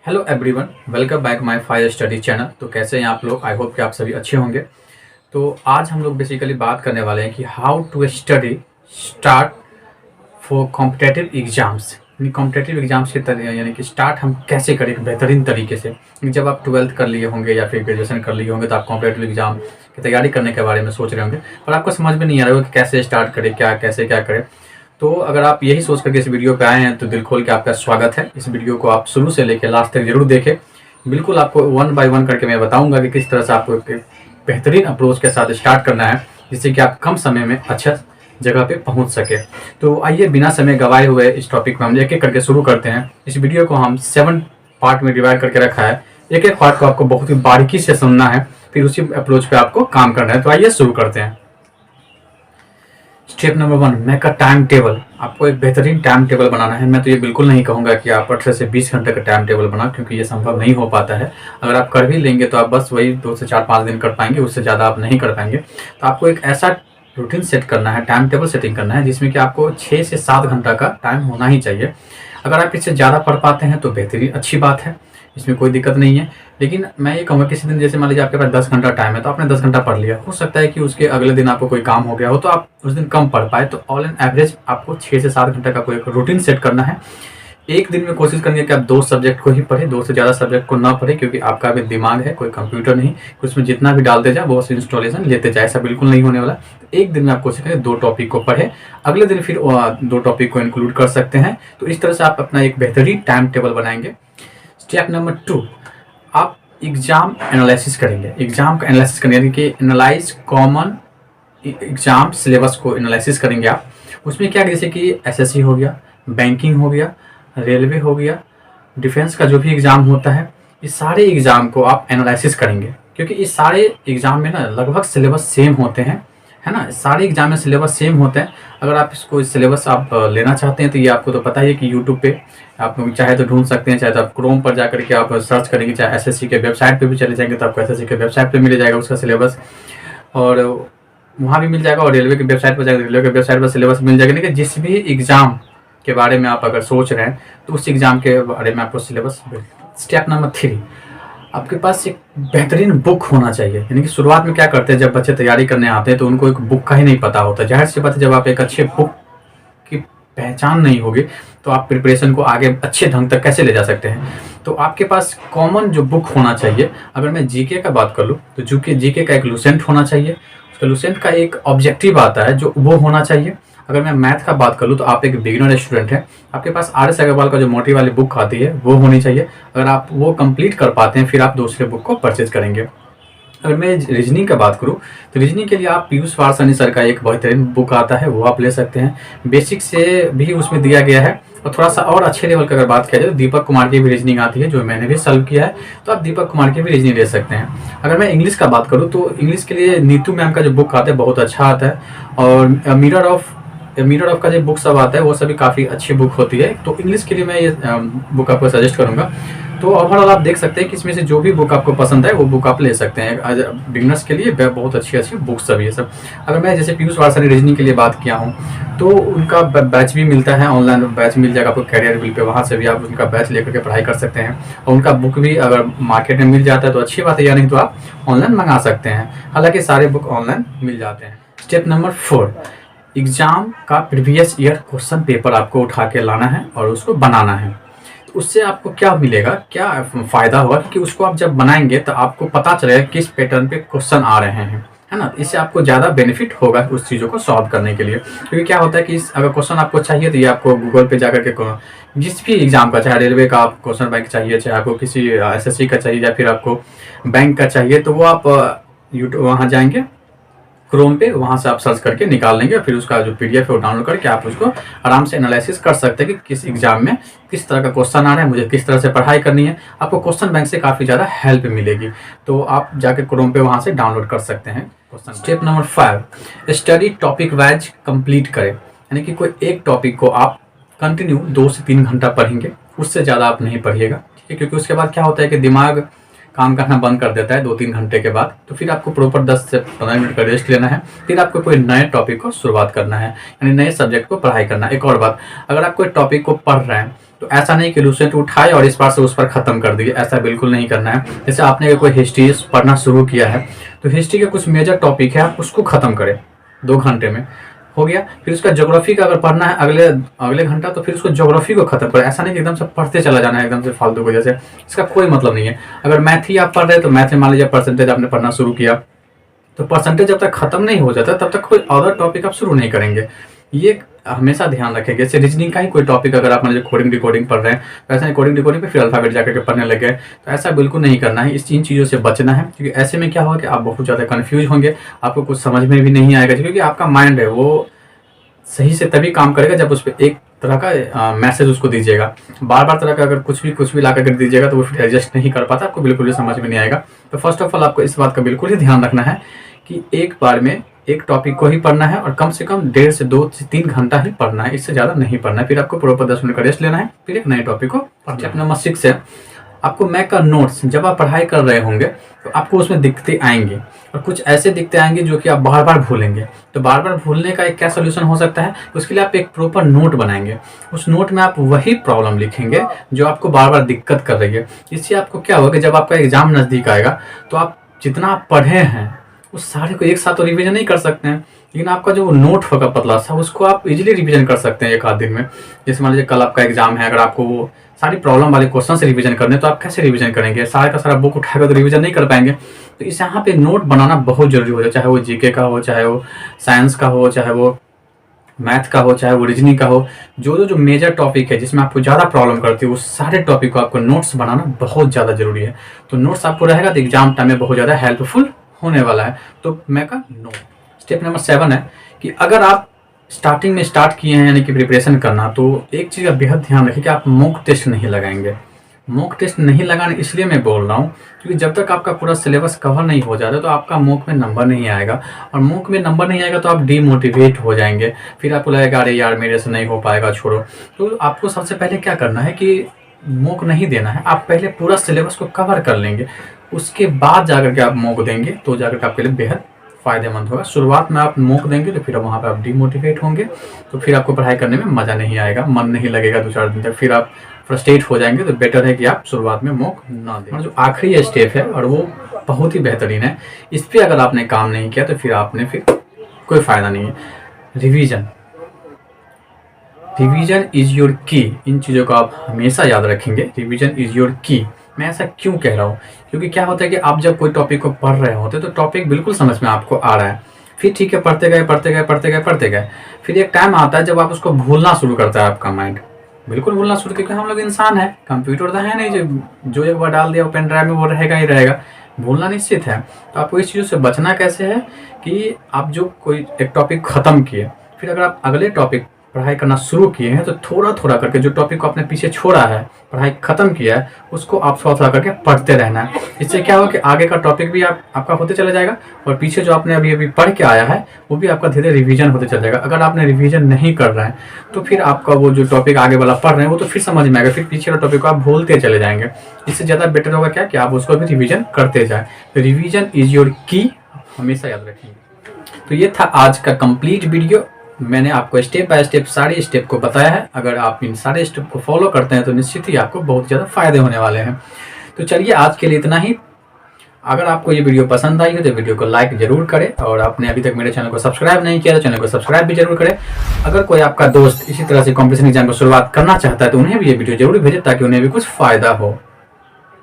Hello everyone, welcome back my fire study channel. तो कैसे हैं आप लोग? आई होप कि आप सभी अच्छे होंगे। तो आज हम लोग बेसिकली बात करने वाले हैं कि how to study start for competitive exams. यानी कॉम्पिटेटिव एग्जाम्स के तरह यानी कि स्टार्ट हम कैसे करें एक बेहतरीन तरीके से। जब आप 12th कर लिए होंगे या फिर ग्रेजुएशन कर लिए होंगे तो आप कॉम्पिटेटिव एग्जाम की तैयारी करने के बारे में सोच रहे होंगे, पर आपको समझ में नहीं आ रहा होगा कि कैसे स्टार्ट करें, क्या करें। तो अगर आप यही सोच करके इस वीडियो पे आए हैं तो दिल खोल के आपका स्वागत है। इस वीडियो को आप शुरू से लेकर लास्ट तक जरूर देखें। बिल्कुल आपको वन बाय वन करके मैं बताऊंगा कि किस तरह से आपको एक बेहतरीन अप्रोच के साथ स्टार्ट करना है, जिससे कि आप कम समय में अच्छा जगह पे पहुंच सके। तो आइए बिना समय गवाए हुए इस टॉपिक में हम एक एक करके शुरू करते हैं। इस वीडियो को हम 7 पार्ट में डिवाइड करके रखा है। एक एक पार्ट को आपको बहुत ही बारीकी से सुनना है, फिर उसी अप्रोच पे आपको काम करना है। तो आइए शुरू करते हैं। Step number 1, make a time table. आपको एक बेहतरीन टाइम टेबल बनाना है। मैं तो ये बिल्कुल नहीं कहूँगा कि आप 18 से 20 घंटे का टाइम टेबल बनाओ, क्योंकि ये संभव नहीं हो पाता है। अगर आप कर भी लेंगे तो आप बस वही 2 से 4-5 दिन कर पाएंगे, उससे ज़्यादा आप नहीं कर पाएंगे। तो आपको एक ऐसा रूटीन सेट करना है, टाइम टेबल सेटिंग करना है, जिसमें कि आपको 6 से 7 घंटा का टाइम होना ही चाहिए। अगर आप इससे ज़्यादा पढ़ पाते हैं तो बेहतरीन अच्छी बात है, इसमें कोई दिक्कत नहीं है। लेकिन मैं ये कहूँगा किसी दिन जैसे मान लीजिए आपके पास 10 घंटा टाइम है, तो आपने 10 घंटा पढ़ लिया। हो सकता है कि उसके अगले दिन आपको कोई काम हो गया हो तो आप उस दिन कम पढ़ पाए। तो ऑल एन एवरेज आपको 6 से 7 घंटे का कोई एक रूटीन सेट करना है। एक दिन में कोशिश करेंगे कि आप 2 सब्जेक्ट को ही पढ़ें, 2 से ज़्यादा सब्जेक्ट को ना पढ़ें, क्योंकि आपका भी दिमाग है, कोई कंप्यूटर नहीं कि उसमें जितना भी डालते जाए वो उस इंस्टॉलेशन लेते जाए। ऐसा बिल्कुल नहीं होने वाला। एक दिन में आप कोशिश करें 2 टॉपिक को पढ़ें, अगले दिन फिर 2 टॉपिक को इंक्लूड कर सकते हैं। तो इस तरह से आप अपना एक बेहतरीन टाइम टेबल बनाएंगे। स्टेप नंबर 2, आप एग्जाम एनालिसिस करेंगे। एग्जाम का एनालिसिस करेंगे यानी कि एनालाइज कॉमन एग्जाम सिलेबस को एनालिसिस करेंगे आप। उसमें क्या, जैसे कि एसएससी हो गया, बैंकिंग हो गया, रेलवे हो गया, डिफेंस का जो भी एग्ज़ाम होता है, इस सारे एग्ज़ाम को आप एनालिसिस करेंगे, क्योंकि इस सारे एग्ज़ाम में ना लगभग सिलेबस सेम होते हैं, है ना। सारे एग्जाम में सिलेबस सेम होते हैं। अगर आप इसको सिलेबस आप लेना चाहते हैं तो ये आपको तो पता ही है कि यूट्यूब पे आप चाहे तो ढूंढ सकते हैं, चाहे तो आप क्रोम पर जाकर के आप सर्च करेंगे, चाहे एसएससी के वेबसाइट पे भी चले जाएंगे तो आपको एसएससी के वेबसाइट पे मिल जाएगा उसका सिलेबस, और वहाँ भी मिल जाएगा। और रेलवे की वेबसाइट पर जाकर रेलवे के वेबसाइट पर सिलेबस मिल जाएगा। लेकिन जिस भी एग्ज़ाम के बारे में आप अगर सोच रहे हैं तो उस एग्ज़ाम के बारे में आपको सिलेबस। स्टेप नंबर 3, आपके पास एक बेहतरीन बुक होना चाहिए। यानी कि शुरुआत में क्या करते हैं, जब बच्चे तैयारी करने आते हैं तो उनको एक बुक का ही नहीं पता होता। जाहिर सी बात है, जब आप एक अच्छे बुक की पहचान नहीं होगी तो आप प्रिपरेशन को आगे अच्छे ढंग तक कैसे ले जा सकते हैं। तो आपके पास कॉमन जो बुक होना चाहिए, अगर मैं जीके का बात कर लूँ तो जीके का एक लुसेंट होना चाहिए। उसका लुसेंट का एक ऑब्जेक्टिव आता है जो वो होना चाहिए। अगर मैं मैथ का बात कर लूँ तो आप एक बिगिनर स्टूडेंट हैं, आपके पास RS अग्रवाल का जो मोटी वाली बुक आती है वो होनी चाहिए। अगर आप वो कंप्लीट कर पाते हैं फिर आप दूसरे बुक को परचेज करेंगे। अगर मैं रीजनिंग का बात करूँ तो रीजनिंग के लिए आप पीयूष वारसानी सर का एक बेहतरीन बुक आता है, वो आप ले सकते हैं। बेसिक से भी उसमें दिया गया है, और थोड़ा सा और अच्छे लेवल का अगर बात किया जाए तो दीपक कुमार की भी रीजनिंग आती है, जो मैंने भी सॉल्व किया है। तो आप दीपक कुमार की भी रीजनिंग ले सकते हैं। अगर मैं इंग्लिश का बात करूँ तो इंग्लिश के लिए नीतू मैम का जो बुक आता है बहुत अच्छा आता है, और मिरर ऑफ का जो बुक सब आता है वो सभी काफ़ी अच्छी बुक होती है। तो इंग्लिश के लिए मैं ये बुक आपको सजेस्ट करूँगा। तो ओवरऑल आप देख सकते हैं कि इसमें से जो भी बुक आपको पसंद है वो बुक आप ले सकते हैं। बिगनर्स के लिए बहुत अच्छी बुक्स सब ये सब। अगर मैं जैसे पीयूष वारसानी रीजनिंग के लिए बात किया हूँ तो उनका बैच भी मिलता है, ऑनलाइन बैच मिल जाएगा आपको कैरियर बिल पे, वहाँ से भी आप उनका बैच लेकर के पढ़ाई कर सकते हैं। और उनका बुक भी अगर मार्केट में मिल जाता है तो अच्छी बात है, या नहीं तो आप ऑनलाइन मंगा सकते हैं। हालाँकि सारे बुक ऑनलाइन मिल जाते हैं। स्टेप नंबर 4, एग्ज़ाम का प्रीवियस ईयर क्वेश्चन पेपर आपको उठा के लाना है और उसको बनाना है। तो उससे आपको क्या मिलेगा, क्या फ़ायदा होगा कि उसको आप जब बनाएंगे तो आपको पता चलेगा किस पैटर्न पे क्वेश्चन आ रहे हैं, है ना। इससे आपको ज़्यादा बेनिफिट होगा उस चीज़ों को सॉल्व करने के लिए। क्योंकि क्या होता है कि अगर क्वेश्चन आपको चाहिए तो ये आपको गूगल पे जाकर के जिस भी एग्ज़ाम का, चाहे रेलवे का आप क्वेश्चन बैंक चाहिए, चाहे आपको किसी एसएससी का चाहिए, या फिर आपको बैंक का चाहिए, तो वो आप यूट्यूब वहाँ जाएंगे क्रोम पे, वहाँ से आप सर्च करके निकाल लेंगे। फिर उसका जो PDF है वो डाउनलोड करके आप उसको आराम से एनालिसिस कर सकते हैं कि किस एग्जाम में किस तरह का क्वेश्चन आ रहा है, मुझे किस तरह से पढ़ाई करनी है। आपको क्वेश्चन बैंक से काफ़ी ज़्यादा हेल्प मिलेगी। तो आप जाके क्रोम पे वहाँ से डाउनलोड कर सकते हैं question. Step number 5, study topic wise complete करें। यानी कि कोई एक टॉपिक को आप कंटिन्यू 2 से 3 घंटा पढ़ेंगे, उससे ज़्यादा आप नहीं पढ़िएगा, ठीक है। क्योंकि उसके बाद क्या होता है कि दिमाग काम करना बंद कर देता है 2-3 घंटे के बाद। तो फिर आपको प्रॉपर 10 से 15 मिनट का रेस्ट लेना है, फिर आपको कोई नए टॉपिक को शुरुआत करना है, यानी नए सब्जेक्ट को पढ़ाई करना है। एक और बात, अगर आप कोई टॉपिक को पढ़ रहे हैं तो ऐसा नहीं कि लूसेंट उठाए और इस बार से उस पर ख़त्म कर दिए, ऐसा बिल्कुल नहीं करना है। जैसे आपने अगर कोई हिस्ट्री पढ़ना शुरू किया है तो हिस्ट्री के कुछ मेजर टॉपिक है, आप उसको ख़त्म करें 2 घंटे में, हो गया। फिर उसका ज्योग्राफी का अगर पढ़ना है अगले घंटा, तो फिर उसको ज्योग्राफी को खत्म करें। ऐसा नहीं कि एकदम से पढ़ते चला जाना है एकदम से फालतू को, जैसे इसका कोई मतलब नहीं है। अगर मैथ ही आप पढ़ रहे हैं तो मैथ में मान लीजिए परसेंटेज आपने पढ़ना शुरू किया, तो परसेंटेज जब तक खत्म नहीं हो जाता तब तक कोई अदर टॉपिक आप शुरू नहीं करेंगे। ये हमेशा ध्यान रखेंगे। जैसे रीजनिंग का ही कोई टॉपिक अगर आप मान लीजिए कोडिंग डिकोडिंग पढ़ रहे हैं, तो ऐसा नहीं कोडिंग डिकोडिंग पे फिर अल्फाबेट जाकर के पढ़ने लगे, तो ऐसा बिल्कुल नहीं करना है। इन चीज़ों से बचना है, क्योंकि ऐसे में क्या होगा कि आप बहुत ज़्यादा कन्फ्यूज होंगे, आपको कुछ समझ में भी नहीं आएगा, क्योंकि आपका माइंड है वो सही से तभी काम करेगा जब उस पर एक तरह का मैसेज उसको दीजिएगा। बार बार तरह का अगर कुछ भी ला कर दीजिएगा तो वो फिर एडजस्ट नहीं कर पाता, आपको बिल्कुल भी समझ में नहीं आएगा। तो फर्स्ट ऑफ ऑल आपको इस बात का बिल्कुल ही ध्यान रखना है कि एक बार में एक टॉपिक को ही पढ़ना है और कम से कम 1.5 से 2 से 3 घंटा ही पढ़ना है, इससे ज़्यादा नहीं पढ़ना है। फिर आपको प्रॉपर 10 मिनट का रेस्ट लेना है, फिर एक नए टॉपिक को पढ़ना। स्टेप नंबर 6 है आपको मैक का नोट्स। जब आप पढ़ाई कर रहे होंगे तो आपको उसमें दिक्कतें आएंगी, और कुछ ऐसे दिक्कतें आएंगी जो कि आप बार बार भूलेंगे। तो बार बार भूलने का एक क्या सोल्यूशन हो सकता है, उसके लिए आप एक प्रॉपर नोट बनाएंगे। उस नोट में आप वही प्रॉब्लम लिखेंगे जो आपको बार बार दिक्कत कर रही है। इससे आपको क्या होगा कि जब आपका एग्जाम नज़दीक आएगा तो आप जितना आप पढ़े हैं उस सारे को एक साथ तो रिवीजन नहीं कर सकते हैं, लेकिन आपका जो नोट होगा पतला सा उसको आप इजीली रिवीजन कर सकते हैं एक आध दिन में। जैसे मान लीजिए कल आपका एग्जाम है, अगर आपको वो सारी प्रॉब्लम वाले क्वेश्चन से रिवीजन करने, तो आप कैसे रिवीजन करेंगे? सारा का सारा बुक उठाकर तो रिवीजन नहीं कर पाएंगे। तो इस यहाँ पे नोट बनाना बहुत जरूरी हो जाए, चाहे वो जीके का हो, चाहे वो साइंस का हो, चाहे वो मैथ का हो, चाहे वो रीजनिंग का हो। जो मेजर टॉपिक है जिसमें आपको ज़्यादा प्रॉब्लम करती है, उस सारे टॉपिक को आपको नोट्स बनाना बहुत ज़्यादा जरूरी है। तो नोट्स आपको रहेगा तो एग्जाम टाइम में बहुत ज़्यादा हेल्पफुल होने वाला है। तो मैं का नोट। स्टेप नंबर 7 है कि अगर आप स्टार्टिंग में स्टार्ट किए हैं यानी कि प्रिपरेशन करना, तो एक चीज़ का बेहद ध्यान रखिए कि आप मॉक टेस्ट नहीं लगाएंगे। मॉक टेस्ट नहीं लगाने इसलिए मैं बोल रहा हूँ क्योंकि जब तक आपका पूरा सिलेबस कवर नहीं हो जाता तो आपका मॉक में नंबर नहीं आएगा, और मॉक में नंबर नहीं आएगा तो आप डीमोटिवेट हो जाएंगे। फिर आपको लगेगा अरे यार मेरे से नहीं हो पाएगा, छोड़ो। तो आपको सबसे पहले क्या करना है कि मॉक नहीं देना है, आप पहले पूरा सिलेबस को कवर कर लेंगे, उसके बाद जाकर के आप मॉक देंगे तो जाकर के आपके लिए बेहद फ़ायदेमंद होगा। शुरुआत में आप मॉक देंगे तो फिर वहाँ पे आप डीमोटिवेट होंगे, तो फिर आपको पढ़ाई करने में मज़ा नहीं आएगा, मन नहीं लगेगा 2-4 दिन तक, फिर आप फ्रस्ट्रेट हो जाएंगे। तो बेटर है कि आप शुरुआत में मॉक ना दें। और जो आखिरी स्टेप है और वो बहुत ही बेहतरीन है, इस पर अगर आपने काम नहीं किया तो फिर आपने फिर कोई फ़ायदा नहीं है। रिवीजन इज़ योर की। इन चीज़ों को आप हमेशा याद रखेंगे। रिवीजन इज़ योर की। मैं ऐसा क्यों कह रहा हूँ, क्योंकि क्या होता है कि आप जब कोई टॉपिक को पढ़ रहे होते तो टॉपिक बिल्कुल समझ में आपको आ रहा है, फिर ठीक है पढ़ते गए, फिर एक टाइम आता है जब आप उसको भूलना शुरू करता है आपका माइंड, बिल्कुल भूलना शुरू, क्योंकि हम लोग इंसान हैं, कंप्यूटर तो है नहीं जो एक बार डाल दिया वो पेन ड्राइव में वो रहेगा ही रहेगा, भूलना निश्चित है। तो आपको इस चीज़ों से बचना कैसे है कि आप जो कोई एक टॉपिक ख़त्म किए, फिर अगर आप अगले टॉपिक पढ़ाई करना शुरू किए हैं तो थोड़ा थोड़ा करके जो टॉपिक को आपने पीछे छोड़ा है, पढ़ाई खत्म किया है, उसको आप थोड़ा थोड़ा करके पढ़ते रहना है। इससे क्या होगा कि आगे का टॉपिक भी आपका होते चला जाएगा, और पीछे जो आपने अभी पढ़ के आया है वो भी आपका धीरे रिवीजन होते चला जाएगा। अगर आपने रिवीजन नहीं कर रहे हैं तो फिर आपका वो जो टॉपिक आगे वाला पढ़ रहे हैं वो तो फिर समझ में आएगा, फिर पीछे वाला टॉपिक को आप भूलते चले जाएंगे। इससे ज़्यादा बेटर होगा क्या कि आप उसको भी रिवीजन करते जाएँ। तो रिवीजन इज़ योर की, हमेशा याद रखेंगे। तो ये था आज का कंप्लीट वीडियो। मैंने आपको स्टेप बाय स्टेप सारे स्टेप को बताया है। अगर आप इन सारे स्टेप को फॉलो करते हैं तो निश्चित ही आपको बहुत ज़्यादा फायदे होने वाले हैं। तो चलिए आज के लिए इतना ही। अगर आपको ये वीडियो पसंद आई हो तो वीडियो को लाइक जरूर करें, और आपने अभी तक मेरे चैनल को सब्सक्राइब नहीं किया तो चैनल को सब्सक्राइब भी जरूर करें। अगर कोई आपका दोस्त इसी तरह से कॉम्पिटिशन एग्जाम को शुरुआत करना चाहता है तो उन्हें भी ये वीडियो जरूर भेजें ताकि उन्हें भी कुछ फ़ायदा हो।